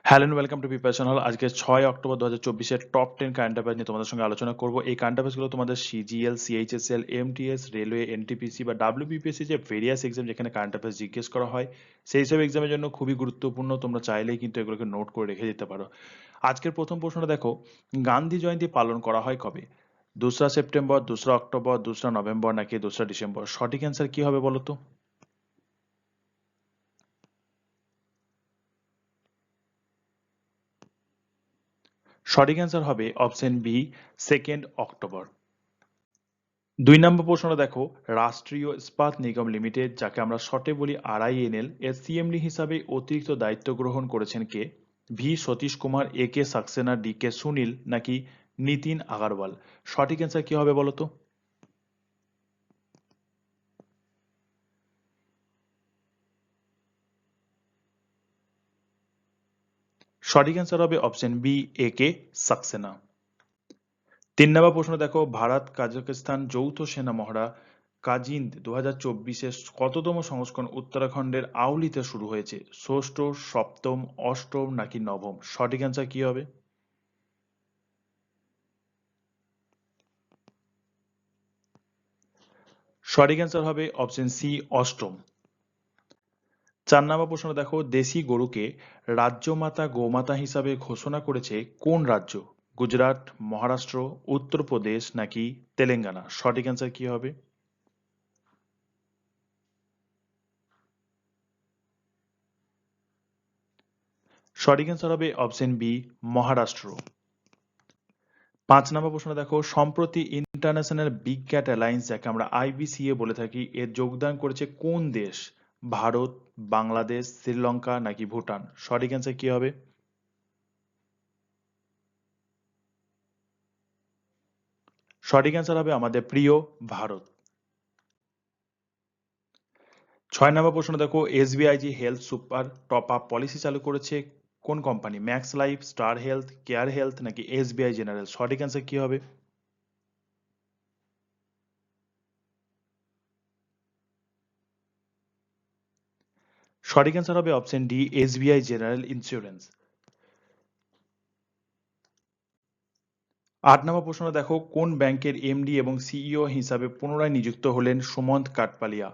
Hello and welcome to preparation hall. আজকে 6 October 2024 এর top 10 current affairs নিয়ে তোমাদের সঙ্গে আলোচনা করব। এই কারেন্ট অ্যাফেয়ার্সগুলো তোমাদের CGL, CHSL, MTS, railway, NTPC বা ডাব্লিউবিপিএসসি যে ভেরিয়াস এক্সাম যেখানে কারেন্ট অ্যাফেয়ার্স জিজ্ঞেস করা হয় সেই সব এক্সামের জন্য খুবই গুরুত্বপূর্ণ। তোমরা চাইলেই কিন্তু এগুলোকে নোট করে রেখে দিতে পারো। আজকের প্রথম প্রশ্নটা দেখো, গান্ধী জয়ন্তী পালন করা হয় কবে? 2রা সেপ্টেম্বর, 2রা অক্টোবর, 2রা নভেম্বর নাকি 2রা ডিসেম্বর? সঠিক অ্যান্সার কি হবে বলো তো? সঠিক অ্যান্সার হবে অপশন বি, 2nd অক্টোবর। 2 নম্বর প্রশ্নটা দেখো, রাষ্ট্রীয় ইস্পাত নিগম লিমিটেড যাকে আমরা শর্টে বলি RINL এর সিএমডি হিসাবে অতিরিক্ত দায়িত্ব গ্রহণ করেছেন কে? ভি সতীশ কুমার, এ কে সাক্সেনা, ডি কে সুনীল নাকি নিতিন আগারওয়াল? সঠিক অ্যান্সার কি হবে বলো তো? সঠিক অ্যান্সার হবে অপশন বি, এ কে সাক্সেনা। 3 নম্বর প্রশ্ন দেখো, ভারত কাজাখস্তান যৌথ সেনা মহড়া কাজিন্দ 2024-এর কততম সংস্করণ উত্তরাখণ্ডের আউলিতে শুরু হয়েছে? ষষ্ঠ, সপ্তম, অষ্টম নাকি নবম? সঠিক অ্যান্সার কি হবে? সঠিক অ্যান্সার হবে অপশন সি, অষ্টম। 4 নম্বর প্রশ্ন দেখো, দেশি গরুকে রাজ্যমাতা গোমাতা হিসাবে ঘোষণা করেছে কোন রাজ্য? গুজরাট, মহারাষ্ট্র, উত্তরপ্রদেশ নাকি তেলেঙ্গানা? সঠিক অ্যান্সার কি হবে? সঠিক অ্যান্সার হবে অপশন বি, মহারাষ্ট্র। 5 নম্বর প্রশ্ন দেখো, সম্প্রতি ইন্টারন্যাশনাল বিগ ক্যাট অ্যালায়েন্স যাকে আমরা IBCA বলে থাকি এর যোগদান করেছে কোন দেশ? ভারত, বাংলাদেশ, শ্রীলঙ্কা নাকি ভুটান? সঠিক অ্যান্সার কি হবে? সঠিক অ্যান্সার হবে আমাদের প্রিয় ভারত। 6 নম্বর প্রশ্ন দেখো, SBIG health super top up policy চালু করেছে কোন company? Max life, star health, care health নাকি SBI জেনারেল? সঠিক অ্যান্সার কি হবে? সঠিক অ্যান্সার হবে option D, SBI general insurance. 8 নম্বর প্রশ্ন দেখো, কোন ব্যাংকের এমডি এবং সিইও হিসাবে পুনরায় নিযুক্ত হলেন Sumanta Kathpalia?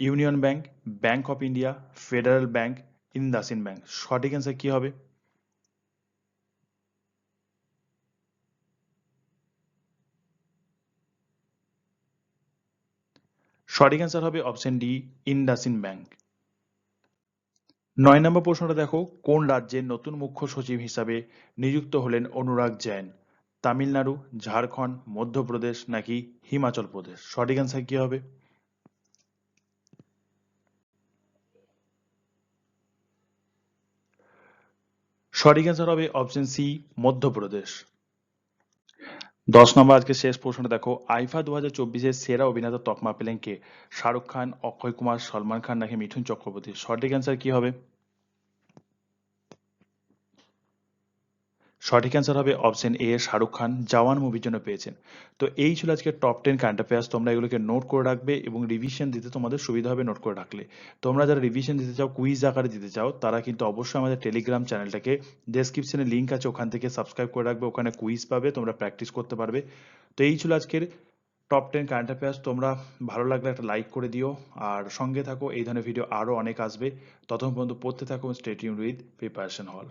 Union bank, bank of India, federal bank, ইন্দাসিন bank? সঠিক অ্যান্সার কি হবে? সঠিক অ্যান্সার হবে অপশন ডি, ইন্দাসিন ব্যাংক। 9 নম্বর প্রশ্নটা দেখো, কোন রাজ্যের নতুন মুখ্য সচিব হিসাবে নিযুক্ত হলেন অনুরাগ জৈন? তামিলনাড়ু, ঝাড়খণ্ড, মধ্যপ্রদেশ নাকি হিমাচল প্রদেশ? সঠিক অ্যান্সার কি হবে? সঠিক অ্যান্সার হবে অপশন সি, মধ্যপ্রদেশ। 10 নম্বর আজকে শেষ প্রশ্নটা দেখো, আইফা 2024-এর সেরা অভিনেতা তকমা পেলেন কে? শাহরুখ খান, অক্ষয় কুমার, সলমান খান নাকি মিঠুন চক্রবর্তী? সঠিক অ্যান্সার কি হবে? সঠিক অ্যান্সার হবে অপশন এ, শাহরুখ খান জওয়ান মুভির জন্য পেয়েছেন। তো এই ছিল আজকে টপ 10 কারেন্ট অ্যাফেয়ার্স। তোমরা এগুলোকে নোট করে রাখবে এবং রিভিশন দিতে তোমাদের সুবিধা হবে নোট করে রাখলে। তোমরা যারা রিভিশন দিতে চাও, কুইজ আকারে দিতে চাও, তারা কিন্তু অবশ্যই আমাদের টেলিগ্রাম চ্যানেলটাকে, ডেসক্রিপশনে লিঙ্ক আছে ওখান থেকে সাবস্ক্রাইব করে রাখবে। ওখানে কুইজ পাবে, তোমরা প্র্যাকটিস করতে পারবে। তো এই ছিল আজকের টপ 10 কারেন্ট অ্যাফেয়ার্স। তোমরা ভালো লাগলে একটা লাইক করে দিও আর সঙ্গে থাকো, এই ধরনের ভিডিও আরও অনেক আসবে। ততক্ষণ পর্যন্ত পড়তে থাকো। স্টে টিউনড উইথ প্রিপারেশন হল।